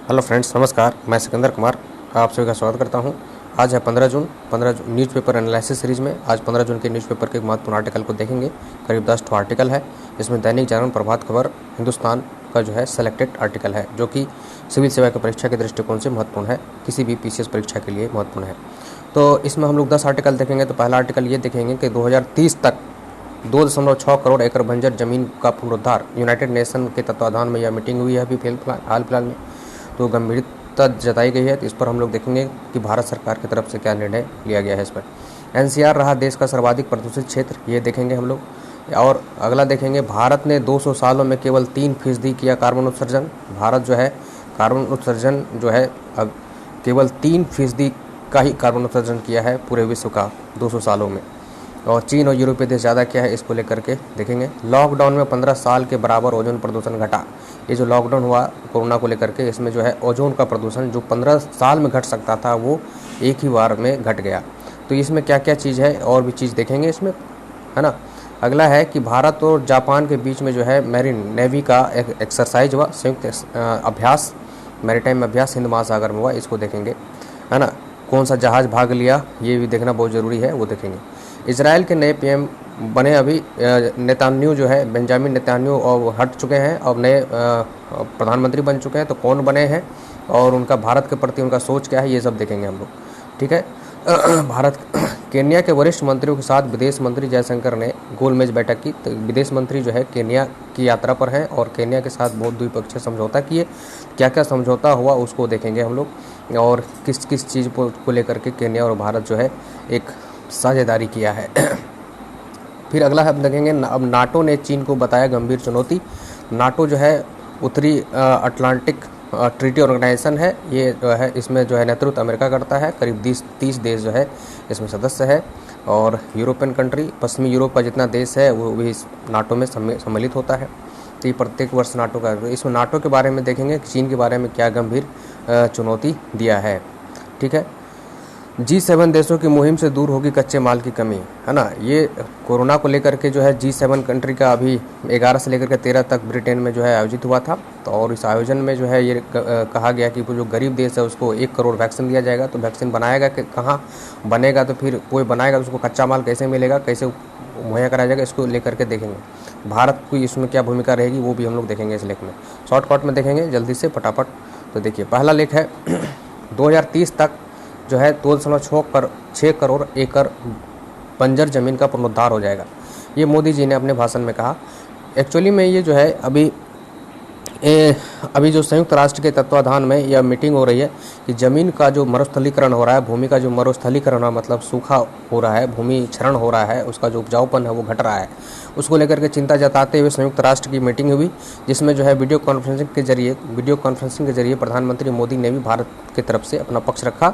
Hello friends, नमस्कार। मैं सिकंदर कुमार आप सभी का स्वागत करता हूं। आज है 15 जून। न्यूज़पेपर एनालिसिस सीरीज में आज 15 जून के न्यूज़पेपर के एक महत्वपूर्ण आर्टिकल को देखेंगे। करीब 10 आर्टिकल है। इसमें दैनिक जागरण, प्रभात खबर, हिंदुस्तान का जो है सेलेक्टेड आर्टिकल है, जो कि सिविल सेवा की परीक्षा के दृष्टिकोण से महत्वपूर्ण है, किसी भी पीसीएस परीक्षा के लिए महत्वपूर्ण है। तो इसमें हम लोग 10 आर्टिकल देखेंगे। तो पहला आर्टिकल ये देखेंगे कि 2030 तक 2.6 करोड़ एकड़ बंजर जमीन का पुनरुद्धार। यूनाइटेड नेशन के तत्वाधान में यह मीटिंग हुई है अभी हाल फिलहाल में, तो गंभीरता जताई गई है। तो इस पर हम लोग देखेंगे कि भारत सरकार की तरफ से क्या निर्णय लिया गया है इस पर। एनसीआर रहा देश का सर्वाधिक प्रदूषित क्षेत्र, ये देखेंगे हम लोग। और अगला देखेंगे, भारत ने 200 सालों में केवल 3% किया कार्बन उत्सर्जन। भारत जो है कार्बन उत्सर्जन जो है अब केवल 3% का ही कार्बन उत्सर्जन किया है पूरे विश्व का 200 सालों में। और चीन और यूरोपीय देश ज़्यादा क्या है, इसको लेकर के देखेंगे। लॉकडाउन में 15 साल के बराबर ओजोन प्रदूषण घटा। ये जो लॉकडाउन हुआ कोरोना को लेकर के, इसमें जो है ओजोन का प्रदूषण जो 15 साल में घट सकता था, वो एक ही बार में घट गया। तो इसमें क्या क्या चीज़ है और भी चीज़ देखेंगे इसमें, है ना। अगला है कि भारत और जापान के बीच में जो है मैरीन नेवी का एक एक्सरसाइज हुआ, संयुक्त अभ्यास, मैरीटाइम अभ्यास हिंद महासागर में हुआ, इसको देखेंगे, है ना। कौन सा जहाज़ भाग लिया, ये भी देखना बहुत ज़रूरी है, वो देखेंगे। इजराइल के नए पीएम बने अभी नेतान्याहू जो है, बेंजामिन नेतान्याहू, और हट चुके हैं, अब नए प्रधानमंत्री बन चुके हैं। तो कौन बने हैं और उनका भारत के प्रति उनका सोच क्या है, ये सब देखेंगे हम लोग, ठीक है। भारत केन्या के वरिष्ठ मंत्रियों के साथ विदेश मंत्री जयशंकर ने गोलमेज बैठक की। तो विदेश मंत्री जो है केन्या की यात्रा पर हैं और केन्या के साथ बहुत द्विपक्षीय समझौता किए। क्या क्या समझौता हुआ उसको देखेंगे हम लोग, और किस किस चीज़ को लेकर के केन्या और भारत जो है एक साझेदारी किया है। फिर अगला हम देखेंगे, अब नाटो ने चीन को बताया गंभीर चुनौती। नाटो जो है उत्तरी अटलांटिक ट्रीटी ऑर्गेनाइजेशन है, ये जो है इसमें जो है नेतृत्व अमेरिका करता है। करीब 30 देश जो है इसमें सदस्य है, और यूरोपियन कंट्री, पश्चिमी यूरोप का जितना देश है वो भी इस नाटो में सम्मिलित होता है। तो ये प्रत्येक वर्ष नाटो का, इसमें नाटो के बारे में देखेंगे कि चीन के बारे में क्या गंभीर चुनौती दिया है, ठीक है। G7 देशों की मुहिम से दूर होगी कच्चे माल की कमी, है ना। ये कोरोना को लेकर के जो है G7 कंट्री का अभी 11 से लेकर के 13 तक ब्रिटेन में जो है आयोजित हुआ था। तो और इस आयोजन में जो है ये कहा गया कि जो गरीब देश है उसको 1 करोड़ वैक्सीन दिया जाएगा। तो वैक्सीन बनाएगा कि कहाँ बनेगा, तो फिर कोई बनाएगा तो उसको कच्चा माल कैसे मिलेगा, कैसे मुहैया कराया जाएगा, इसको लेकर के देखेंगे। भारत की इसमें क्या भूमिका रहेगी, वो भी हम लोग देखेंगे इस लेख में। शॉर्टकट में देखेंगे जल्दी से फटाफट। तो देखिए, पहला लेख है 2030 तक जो है 2.6 करोड़ एकड़ बंजर ज़मीन का पुनरुद्धार हो जाएगा। ये मोदी जी ने अपने भाषण में कहा। एक्चुअली में ये जो है अभी जो संयुक्त राष्ट्र के तत्वाधान में यह मीटिंग हो रही है कि ज़मीन का जो मरुस्थलीकरण हो रहा है, भूमि का जो मरुस्थलीकरण हो, मतलब सूखा हो रहा है, भूमि क्षरण हो रहा है, उसका जो उपजाऊपन है वो घट रहा है, उसको लेकर के चिंता जताते हुए संयुक्त राष्ट्र की मीटिंग हुई, जिसमें जो है वीडियो कॉन्फ्रेंसिंग के जरिए प्रधानमंत्री मोदी ने भी भारत की तरफ से अपना पक्ष रखा।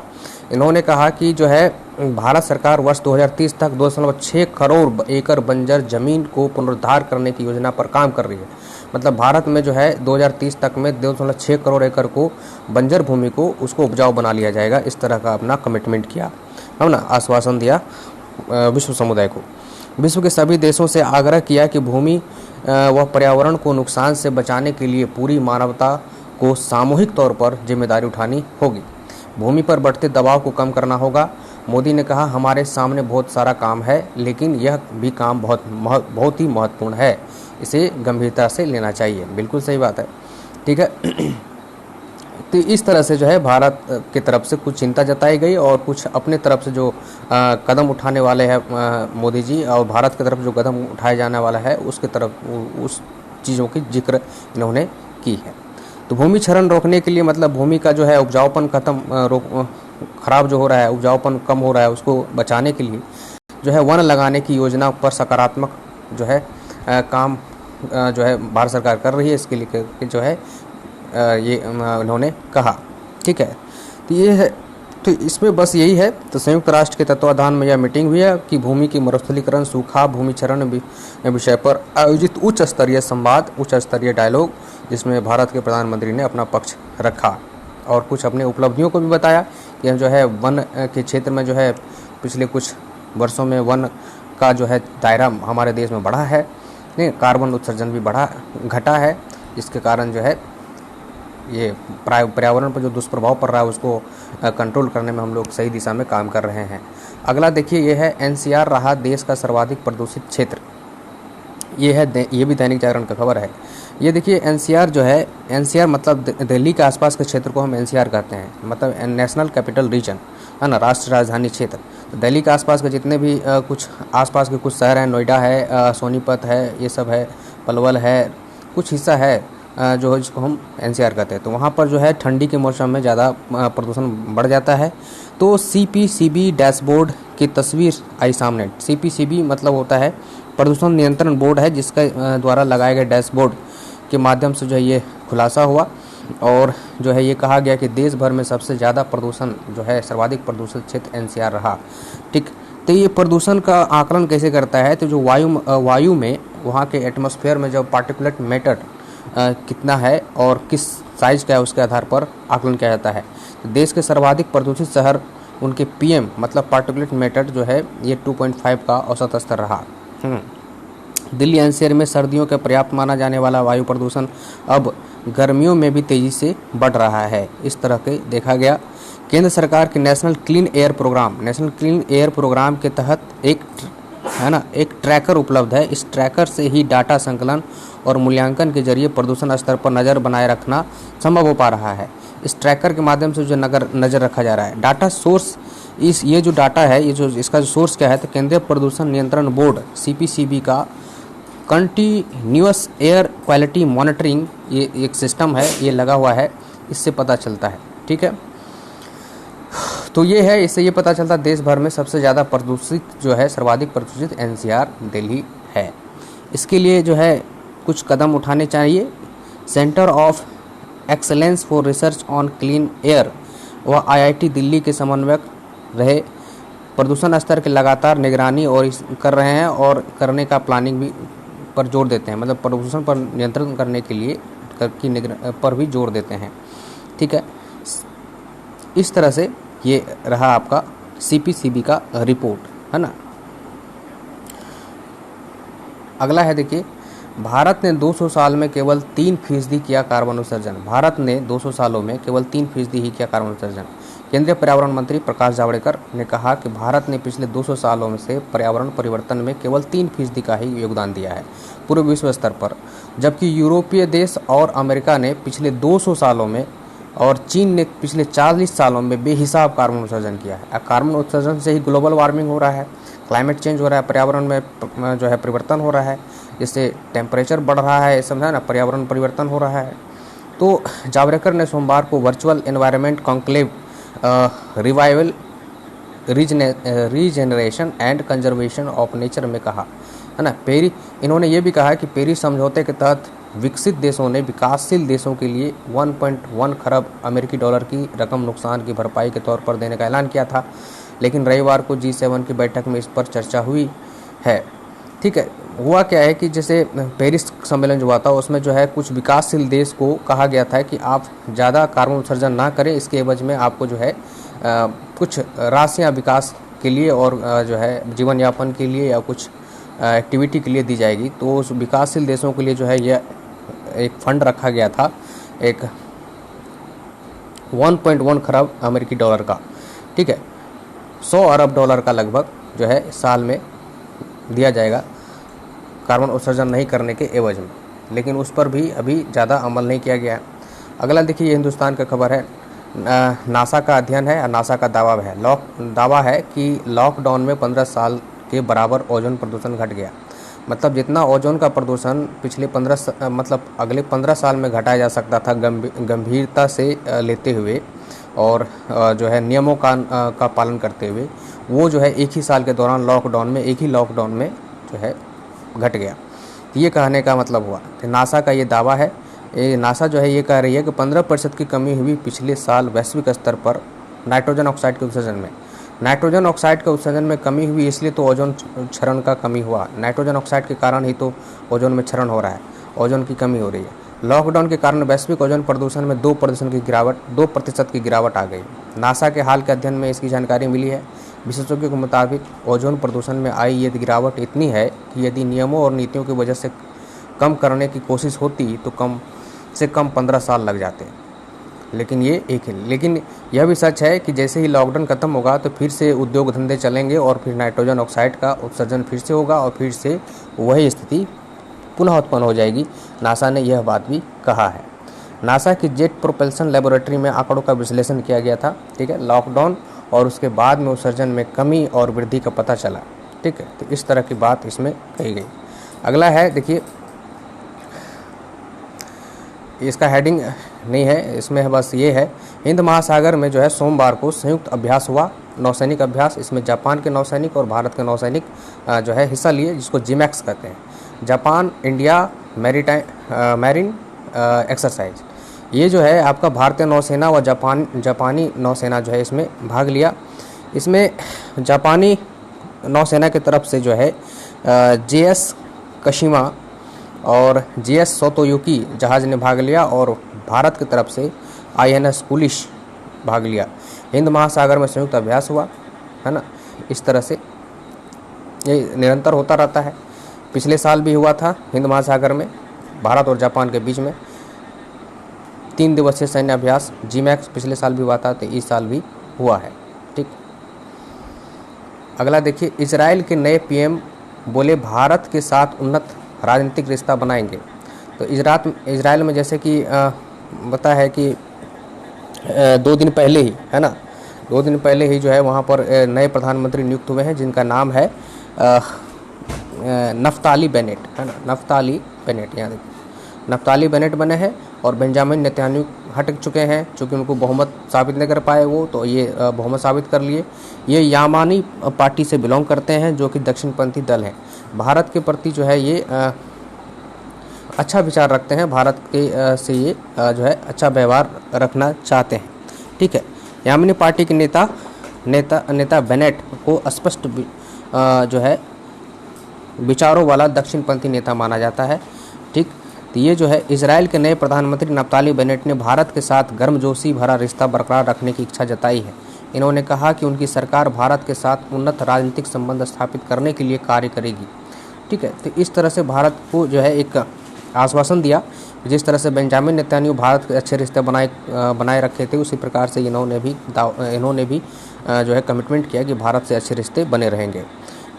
इन्होंने कहा कि जो है भारत सरकार वर्ष 2030 तक 2.6 करोड़ एकड़ बंजर जमीन को पुनरुद्धार करने की योजना पर काम कर रही है। मतलब भारत में जो है 2030 तक में 2.6 करोड़ एकड़ को बंजर भूमि को उसको उपजाऊ बना लिया जाएगा। इस तरह का अपना कमिटमेंट किया, है ना, आश्वासन दिया विश्व समुदाय को। विश्व के सभी देशों से आग्रह किया कि भूमि व पर्यावरण को नुकसान से बचाने के लिए पूरी मानवता को सामूहिक तौर पर जिम्मेदारी उठानी होगी। भूमि पर बढ़ते दबाव को कम करना होगा। मोदी ने कहा, हमारे सामने बहुत सारा काम है, लेकिन यह भी काम बहुत ही महत्वपूर्ण है, इसे गंभीरता से लेना चाहिए। बिल्कुल सही बात है, ठीक है। तो इस तरह से जो है भारत की तरफ से कुछ चिंता जताई गई, और कुछ अपने तरफ से जो कदम उठाने वाले हैं मोदी जी, और भारत की तरफ जो कदम उठाया जाने वाला है उसके तरफ उस चीज़ों की जिक्र इन्होंने की है। तो भूमि क्षरण रोकने के लिए, मतलब भूमि का जो है उपजाऊपन खराब जो हो रहा है, उपजाऊपन कम हो रहा है, उसको बचाने के लिए जो है वन लगाने की योजना पर सकारात्मक जो है काम जो है भारत सरकार कर रही है। इसके लिए जो है ये इन्होंने कहा, ठीक है। तो ये है, तो इसमें बस यही है। तो संयुक्त राष्ट्र के तत्वाधान में यह मीटिंग हुई है कि भूमि की मरुस्थलीकरण, सूखा, भूमि क्षरण विषय पर आयोजित उच्च स्तरीय संवाद, उच्च स्तरीय डायलॉग, जिसमें भारत के प्रधानमंत्री ने अपना पक्ष रखा और कुछ अपनी उपलब्धियों को भी बताया कि जो है वन के क्षेत्र में जो है पिछले कुछ वर्षों में वन का जो है दायरा हमारे देश में बढ़ा है, कार्बन उत्सर्जन भी घटा है, जिसके कारण जो है ये पर्यावरण पर जो दुष्प्रभाव पड़ रहा है उसको कंट्रोल करने में हम लोग सही दिशा में काम कर रहे हैं। अगला देखिए, ये है एनसीआर रहा देश का सर्वाधिक प्रदूषित क्षेत्र। ये भी दैनिक जागरण का खबर है। ये देखिए एनसीआर जो है, एनसीआर मतलब दिल्ली के आसपास के क्षेत्र को हम एनसीआर कहते हैं, मतलब नेशनल कैपिटल रीजन, है ना, राष्ट्रीय राजधानी क्षेत्र। तो दिल्ली के आसपास के जितने भी कुछ आसपास के कुछ शहर हैं, नोएडा है, सोनीपत है, ये सब है, पलवल है, कुछ हिस्सा है जो जिसको हम एनसीआर कहते हैं। तो वहाँ पर जो है ठंडी के मौसम में ज़्यादा प्रदूषण बढ़ जाता है। तो सीपीसीबी डैशबोर्ड की तस्वीर आई सामने। सीपीसीबी मतलब होता है प्रदूषण नियंत्रण बोर्ड है, जिसका द्वारा लगाए गए डैशबोर्ड के माध्यम से जो है ये खुलासा हुआ और जो है ये कहा गया कि देश भर में सबसे ज़्यादा प्रदूषण जो है सर्वाधिक प्रदूषित क्षेत्र एनसीआर रहा। ठीक, तो ये प्रदूषण का आकलन कैसे करता है? तो जो वायु में वहाँ के एटमॉस्फेयर में जो पार्टिकुलेट मैटर कितना है और किस साइज का है उसके आधार पर आकलन किया जाता है। तो देश के सर्वाधिक प्रदूषित शहर, उनके पीएम मतलब पार्टिकुलेट मैटर जो है ये 2.5 का औसत स्तर रहा। दिल्ली एनसीआर में सर्दियों के पर्याप्त माना जाने वाला वायु प्रदूषण अब गर्मियों में भी तेजी से बढ़ रहा है। इस तरह के देखा गया। केंद्र सरकार के नेशनल क्लीन एयर प्रोग्राम के तहत एक ट्रैकर उपलब्ध है। इस ट्रैकर से ही डाटा संकलन और मूल्यांकन के जरिए प्रदूषण स्तर पर नज़र बनाए रखना संभव हो पा रहा है। इस ट्रैकर के माध्यम से जो नज़र रखा जा रहा है, डाटा सोर्स ये जो डाटा है, ये जो इसका जो सोर्स क्या है, तो केंद्रीय प्रदूषण नियंत्रण बोर्ड सीपीसीबी का कंटिन्यूअस एयर क्वालिटी मॉनिटरिंग ये एक सिस्टम है, ये लगा हुआ है, इससे पता चलता है। ठीक है, तो ये है, इससे ये पता चलता है देश भर में सबसे ज़्यादा प्रदूषित जो है, सर्वाधिक प्रदूषित एनसीआर दिल्ली है। इसके लिए जो है कुछ कदम उठाने चाहिए। Centre of excellence for research on clean air व आईआईटी दिल्ली के समन्वयक रहे प्रदूषण स्तर की लगातार निगरानी और कर रहे हैं और करने का प्लानिंग भी पर जोर देते हैं, मतलब प्रदूषण पर नियंत्रण करने के लिए पर भी जोर देते हैं। ठीक है, इस तरह से ये रहा आपका सीपीसीबी का रिपोर्ट, है ना। अगला है देखिए, भारत ने 200 साल में केवल 3% किया कार्बन उत्सर्जन। भारत ने 200 सालों में केवल 3% ही किया कार्बन उत्सर्जन। केंद्रीय पर्यावरण मंत्री प्रकाश जावड़ेकर ने कहा कि भारत ने पिछले 200 सालों में से पर्यावरण परिवर्तन में केवल 3% का ही योगदान दिया है पूरे विश्व स्तर पर, जबकि यूरोपीय देश और अमेरिका ने पिछले 200 सालों में और चीन ने पिछले 40 सालों में बेहिसाब कार्बन उत्सर्जन किया है। कार्बन उत्सर्जन से ही ग्लोबल वार्मिंग हो रहा है, क्लाइमेट चेंज हो रहा है, पर्यावरण में जो है परिवर्तन हो रहा है, जिससे टेम्परेचर बढ़ रहा है, समझा ना, पर्यावरण परिवर्तन हो रहा है। तो जावड़ेकर ने सोमवार को virtual environment conclave revival regeneration and conservation of nature में कहा, है ना। इन्होंने ये भी कहा कि पेरिस समझौते के तहत विकसित देशों ने विकासशील देशों के लिए 1.1 खरब अमेरिकी डॉलर की रकम नुकसान की भरपाई के तौर पर देने का ऐलान किया था, लेकिन रविवार को G7 की बैठक में इस पर चर्चा हुई है। ठीक है, हुआ क्या है कि जैसे पेरिस सम्मेलन जो हुआ था उसमें जो है कुछ विकासशील देश को कहा गया था कि आप ज़्यादा कार्बन उत्सर्जन ना करें, इसके एवज में आपको जो है कुछ राशियाँ विकास के लिए और जो है जीवन यापन के लिए या कुछ एक्टिविटी के लिए दी जाएगी। तो उस विकासशील देशों के लिए जो है यह एक फंड रखा गया था, एक 1.1 खरब अमेरिकी डॉलर का। ठीक है, 100 अरब डॉलर का लगभग जो है साल में दिया जाएगा कार्बन उत्सर्जन नहीं करने के एवज में, लेकिन उस पर भी अभी ज़्यादा अमल नहीं किया गया है। अगला देखिए, ये हिंदुस्तान का खबर है। नासा का अध्ययन है और नासा का दावा है कि लॉकडाउन में 15 साल के बराबर ओजोन प्रदूषण घट गया। मतलब जितना ओजोन का प्रदूषण पिछले अगले 15 साल में घटाया जा सकता था गंभीरता से लेते हुए और जो है नियमों का पालन करते हुए, वो जो है एक ही साल के दौरान एक ही लॉकडाउन में जो है घट गया। ये कहने का मतलब हुआ कि नासा का ये दावा है। नासा जो है ये कह रही है कि 15% की कमी हुई पिछले साल वैश्विक स्तर पर नाइट्रोजन ऑक्साइड के उत्सर्जन में। नाइट्रोजन ऑक्साइड के उत्सर्जन में कमी हुई, इसलिए तो ओजोन क्षरण का कमी हुआ। नाइट्रोजन ऑक्साइड के कारण ही तो ओजोन में क्षरण हो रहा है, ओजोन की कमी हो रही है। लॉकडाउन के कारण वैश्विक ओजोन प्रदूषण में 2% की गिरावट आ गई। नासा के हाल के अध्ययन में इसकी जानकारी मिली है। विशेषज्ञों के मुताबिक ओजोन प्रदूषण में आई ये गिरावट इतनी है कि यदि नियमों और नीतियों की वजह से कम करने की कोशिश होती तो कम से कम 15 साल लग जाते। लेकिन ये एक है। लेकिन यह भी सच है कि जैसे ही लॉकडाउन खत्म होगा तो फिर से उद्योग धंधे चलेंगे और फिर नाइट्रोजन ऑक्साइड का उत्सर्जन फिर से होगा और फिर से वही स्थिति पुनः उत्पन्न हो जाएगी। नासा ने यह बात भी कहा है। नासा की जेट प्रोपल्सन लेबोरेटरी में आंकड़ों का विश्लेषण किया गया था, ठीक है, लॉकडाउन और उसके बाद में उत्सर्जन में कमी और वृद्धि का पता चला, ठीक है। तो इस तरह की बात इसमें कही गई। अगला है, देखिए इसका हेडिंग नहीं है, इसमें बस ये है, हिंद महासागर में जो है सोमवार को संयुक्त अभ्यास हुआ, नौसैनिक अभ्यास। इसमें जापान के नौसैनिक और भारत के नौसैनिक जो है हिस्सा लिए, जिसको जिमैक्स कहते हैं, जापान इंडिया मैरीन एक्सरसाइज। ये जो है आपका भारतीय नौसेना व जापानी नौसेना जो है इसमें भाग लिया। इसमें जापानी नौसेना की तरफ से जो है JS कशिमा और JS सोतोयुकी जहाज़ ने भाग लिया और भारत की तरफ से INS पुलिस भाग लिया। हिंद महासागर में संयुक्त अभ्यास हुआ, है ना। इस तरह से ये निरंतर होता रहता है। पिछले साल भी हुआ था हिंद महासागर में भारत और जापान के बीच में 3 दिवसीय सैन्य अभ्यास जिमैक्स। पिछले साल भी हुआ था, तो इस साल भी हुआ है, ठीक। अगला देखिए, इजराइल के नए PM बोले भारत के साथ उन्नत राजनीतिक रिश्ता बनाएंगे। तो इजराइल में जैसे कि पता है कि 2 दिन पहले ही, है ना, 2 दिन पहले ही जो है वहाँ पर नए प्रधानमंत्री नियुक्त हुए हैं, जिनका नाम है नफ्ताली बेनेट, है ना, नफ्ताली बेनेट। यहाँ देखिए नफ्ताली बेनेट बने हैं और बेंजामिन नेतन्याहू हट चुके हैं, चूँकि उनको बहुमत साबित नहीं कर पाए वो, तो ये बहुमत साबित कर लिए। ये यामानी पार्टी से बिलोंग करते हैं, जो कि दक्षिणपंथी दल है। भारत के प्रति जो है ये अच्छा विचार रखते हैं, भारत के से ये जो है अच्छा व्यवहार रखना चाहते हैं, ठीक है। यामानी पार्टी के नेता बेनेट को स्पष्ट जो है विचारों वाला दक्षिणपंथी नेता माना जाता है, ठीक। तो ये जो है इजराइल के नए प्रधानमंत्री नफ्ताली बेनेट ने भारत के साथ गर्मजोशी भरा रिश्ता बरकरार रखने की इच्छा जताई है। इन्होंने कहा कि उनकी सरकार भारत के साथ उन्नत राजनीतिक संबंध स्थापित करने के लिए कार्य करेगी, ठीक है। तो इस तरह से भारत को जो है एक आश्वासन दिया, जिस तरह से बेंजामिन नेतन्याहू भारत के अच्छे रिश्ते बनाए रखे थे, उसी प्रकार से इन्होंने भी जो है कमिटमेंट किया कि भारत से अच्छे रिश्ते बने रहेंगे,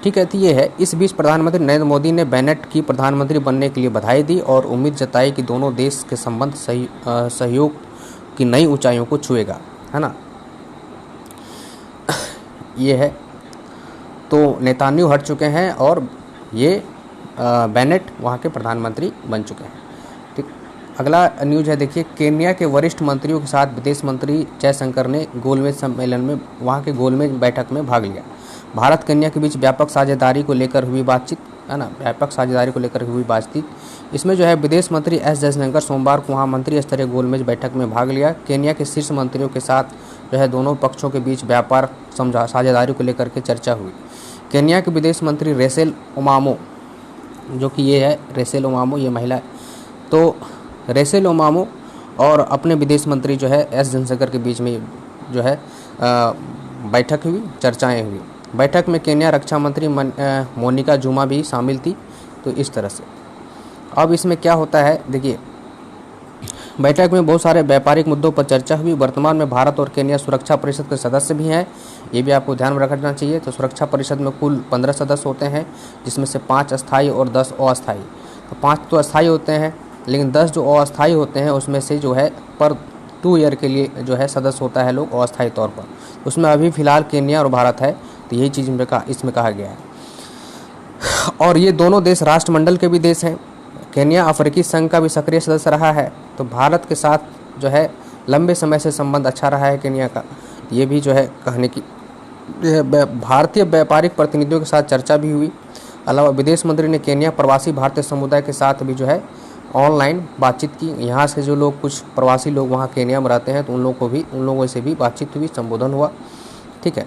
ठीक है। तो ये है। इस बीच प्रधानमंत्री नरेंद्र मोदी ने बेनेट की प्रधानमंत्री बनने के लिए बधाई दी और उम्मीद जताई कि दोनों देश के संबंध सहयोग की नई ऊंचाइयों को छुएगा, है ना। ये है। तो नेतन्याहू हट चुके हैं और ये बेनेट वहाँ के प्रधानमंत्री बन चुके हैं, ठीक। अगला न्यूज़ है, देखिए केन्या के वरिष्ठ मंत्रियों के साथ विदेश मंत्री जयशंकर ने गोलमेज सम्मेलन में वहाँ के गोलमेज बैठक में भाग लिया। भारत केन्या के बीच व्यापक साझेदारी को लेकर हुई बातचीत, है ना, व्यापक साझेदारी को लेकर हुई बातचीत। इसमें जो है विदेश मंत्री S जयशंकर सोमवार को वहाँ मंत्री स्तरीय गोलमेज बैठक में भाग लिया। केन्या के शीर्ष मंत्रियों के साथ जो है दोनों पक्षों के बीच व्यापार साझेदारी को लेकर के चर्चा हुई। केन्या के विदेश मंत्री रेसेल ओमामो, जो कि ये है रेसेल ओमामो, ये महिला है, तो रेसेल ओमामो और अपने विदेश मंत्री जो है S जयशंकर के बीच में जो है बैठक हुई, चर्चाएँ हुई। बैठक में केन्या रक्षा मंत्री मोनिका जुमा भी शामिल थी। तो इस तरह से अब इसमें क्या होता है, देखिए बैठक में बहुत सारे व्यापारिक मुद्दों पर चर्चा हुई। वर्तमान में भारत और केन्या सुरक्षा परिषद के सदस्य भी हैं, ये भी आपको ध्यान में रखना चाहिए। तो सुरक्षा परिषद में कुल 15 सदस्य होते हैं, जिसमें से 5 अस्थायी और 10 अस्थायी। तो 5 तो अस्थायी होते हैं, लेकिन 10 जो अस्थायी होते हैं उसमें से जो है पर 2 ईयर के लिए जो है सदस्य होता है लोग अस्थायी तौर पर। उसमें अभी फ़िलहाल केन्या और भारत है, तो यही चीज़ इसमें कहा गया है। और ये दोनों देश राष्ट्रमंडल के भी देश हैं। केन्या अफ्रीकी संघ का भी सक्रिय सदस्य रहा है, तो भारत के साथ जो है लंबे समय से संबंध अच्छा रहा है केन्या का, ये भी जो है कहने की। भारतीय व्यापारिक प्रतिनिधियों के साथ चर्चा भी हुई। अलावा विदेश मंत्री ने केन्या प्रवासी भारतीय समुदाय के साथ भी जो है ऑनलाइन बातचीत की। यहाँ से जो लोग कुछ प्रवासी लोग वहाँ केन्या में रहते हैं, तो उन लोगों से भी बातचीत हुई, संबोधन हुआ, ठीक है।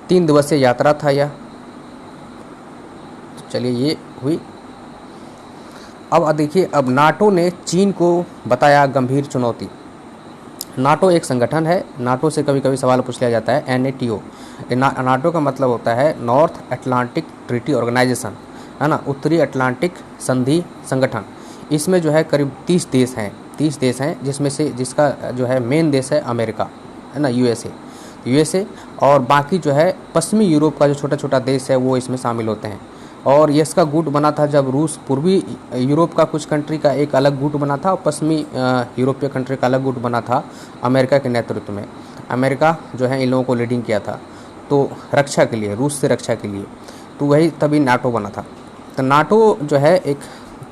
3 दिवसीय यात्रा था यह। चलिए ये हुई। अब देखिए, अब नाटो ने चीन को बताया गंभीर चुनौती। नाटो एक संगठन है, नाटो से कभी कभी सवाल पूछ लिया जाता है, NATO। नाटो का मतलब होता है नॉर्थ अटलांटिक ट्रीटी ऑर्गेनाइजेशन, है ना, उत्तरी अटलांटिक संधि संगठन। इसमें जो है करीब 30 देश हैं, 30 देश हैं, जिसमें से जिसका जो है मेन देश है अमेरिका, है ना, यूएसए, और बाकी जो है पश्चिमी यूरोप का जो छोटा छोटा देश है वो इसमें शामिल होते हैं। और ये इसका गुट बना था जब रूस पूर्वी यूरोप का कुछ कंट्री का एक अलग गुट बना था और पश्चिमी यूरोपीय कंट्री का अलग गुट बना था अमेरिका के नेतृत्व में। अमेरिका जो है इन लोगों को लीडिंग किया था, तो रक्षा के लिए, रूस से रक्षा के लिए, तो वही तभी नाटो बना था। तो नाटो जो है एक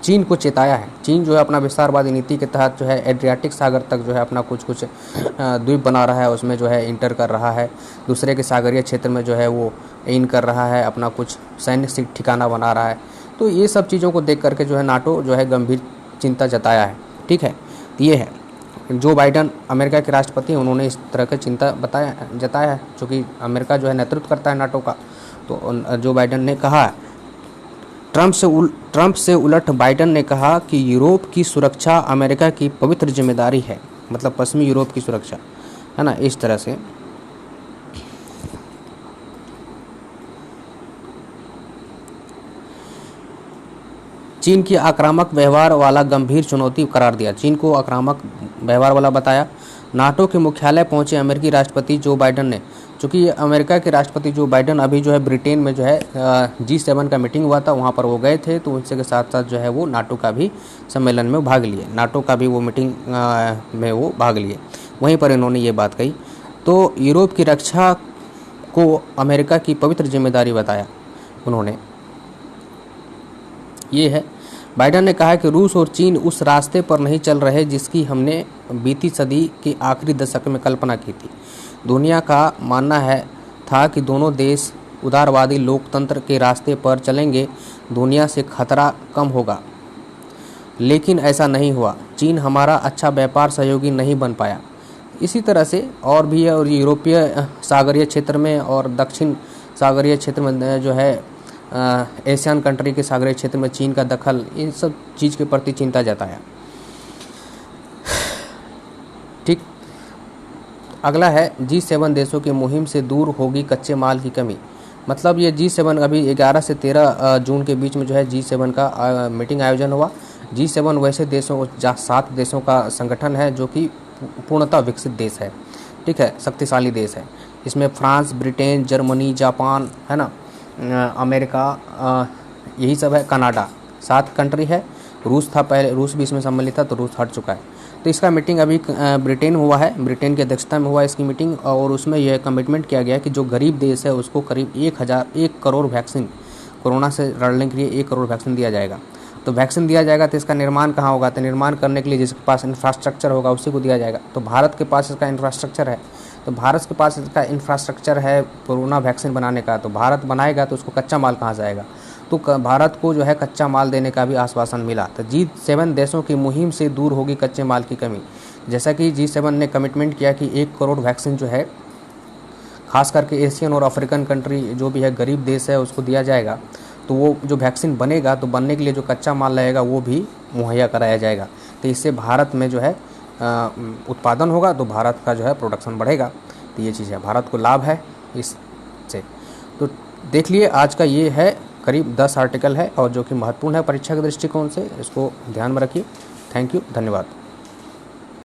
चीन को चेताया है। चीन जो है अपना विस्तारवादी नीति के तहत जो है एड्रियाटिक सागर तक जो है अपना कुछ द्वीप बना रहा है, उसमें जो है इंटर कर रहा है, दूसरे के सागरीय क्षेत्र में जो है वो इन कर रहा है, अपना कुछ सैन्य ठिकाना बना रहा है। तो ये सब चीज़ों को देख करके जो है नाटो जो है गंभीर चिंता जताया है। ठीक है, तो ये है जो बाइडन अमेरिका के राष्ट्रपति हैं, उन्होंने इस तरह की चिंता जताया है, चूँकि अमेरिका जो है नेतृत्व करता है नाटो का। तो जो बाइडन ने कहा है, ट्रंप से उलट बाइडन ने कहा कि यूरोप की सुरक्षा अमेरिका की पवित्र जिम्मेदारी है, मतलब पश्चिमी यूरोप की सुरक्षा, है ना, इस तरह से। चीन की आक्रामक व्यवहार वाला गंभीर चुनौती करार दिया, चीन को आक्रामक व्यवहार वाला बताया। नाटो के मुख्यालय पहुंचे अमेरिकी राष्ट्रपति जो बाइडन ने, चूँकि अमेरिका के राष्ट्रपति जो बाइडन अभी जो है ब्रिटेन में जो है G7 का मीटिंग हुआ था, वहाँ पर वो गए थे, तो उनसे के साथ साथ जो है वो नाटो का भी सम्मेलन में भाग लिए, नाटो का भी वो मीटिंग में वो भाग लिए, वहीं पर इन्होंने ये बात कही। तो यूरोप की रक्षा को अमेरिका की पवित्र जिम्मेदारी बताया उन्होंने। ये है, बाइडन ने कहा कि रूस और चीन उस रास्ते पर नहीं चल रहे जिसकी हमने बीती सदी के आखिरी दशक में कल्पना की थी। दुनिया का मानना था कि दोनों देश उदारवादी लोकतंत्र के रास्ते पर चलेंगे, दुनिया से खतरा कम होगा, लेकिन ऐसा नहीं हुआ। चीन हमारा अच्छा व्यापार सहयोगी नहीं बन पाया। इसी तरह से और भी है, और यूरोपीय सागरीय क्षेत्र में और दक्षिण सागरीय क्षेत्र में जो है एशियन कंट्री के सागरीय क्षेत्र में चीन का दखल, इन सब चीज़ के प्रति चिंता जताया। ठीक, अगला है G7 देशों की मुहिम से दूर होगी कच्चे माल की कमी। मतलब ये G7 अभी 11 से 13 जून के बीच में जो है G7 का मीटिंग आयोजन हुआ। G7 वैसे देशों 7 देशों का संगठन है जो कि पूर्णतः विकसित देश है, ठीक है, शक्तिशाली देश है। इसमें फ्रांस, ब्रिटेन, जर्मनी, जापान, है ना, अमेरिका, यही सब है, कनाडा, 7 कंट्री है। रूस था पहले, रूस भी इसमें सम्मिलित था, तो रूस हट चुका है। तो इसका मीटिंग अभी ब्रिटेन हुआ है, ब्रिटेन की अध्यक्षता में हुआ इसकी मीटिंग, और उसमें यह कमिटमेंट किया गया कि जो गरीब देश है उसको करीब 1 करोड़ वैक्सीन, कोरोना से लड़ने के लिए 1 करोड़ वैक्सीन दिया जाएगा। तो वैक्सीन दिया जाएगा तो इसका निर्माण कहाँ होगा? तो निर्माण करने के लिए जिसके पास इंफ्रास्ट्रक्चर होगा उसी को दिया जाएगा। तो भारत के पास इसका इंफ्रास्ट्रक्चर है, तो भारत के पास इसका इंफ्रास्ट्रक्चर है कोरोना वैक्सीन बनाने का, तो भारत बनाएगा तो उसको कच्चा माल कहाँ से आएगा? तो भारत को जो है कच्चा माल देने का भी आश्वासन मिला। तो G7 देशों की मुहिम से दूर होगी कच्चे माल की कमी। जैसा कि G7 ने कमिटमेंट किया कि 1 करोड़ वैक्सीन जो है खास करके एशियन और अफ्रीकन कंट्री जो भी है गरीब देश है उसको दिया जाएगा। तो वो जो वैक्सीन बनेगा तो बनने के लिए जो कच्चा माल लगेगा वो भी मुहैया कराया जाएगा। तो इससे भारत में जो है उत्पादन होगा, तो भारत का जो है प्रोडक्शन बढ़ेगा। तो ये चीज़ है, भारत को लाभ है इससे। तो देख लिए आज का ये है करीब 10 आर्टिकल है और जो कि महत्वपूर्ण है परीक्षा के दृष्टिकोण से, इसको ध्यान में रखिए। थैंक यू, धन्यवाद।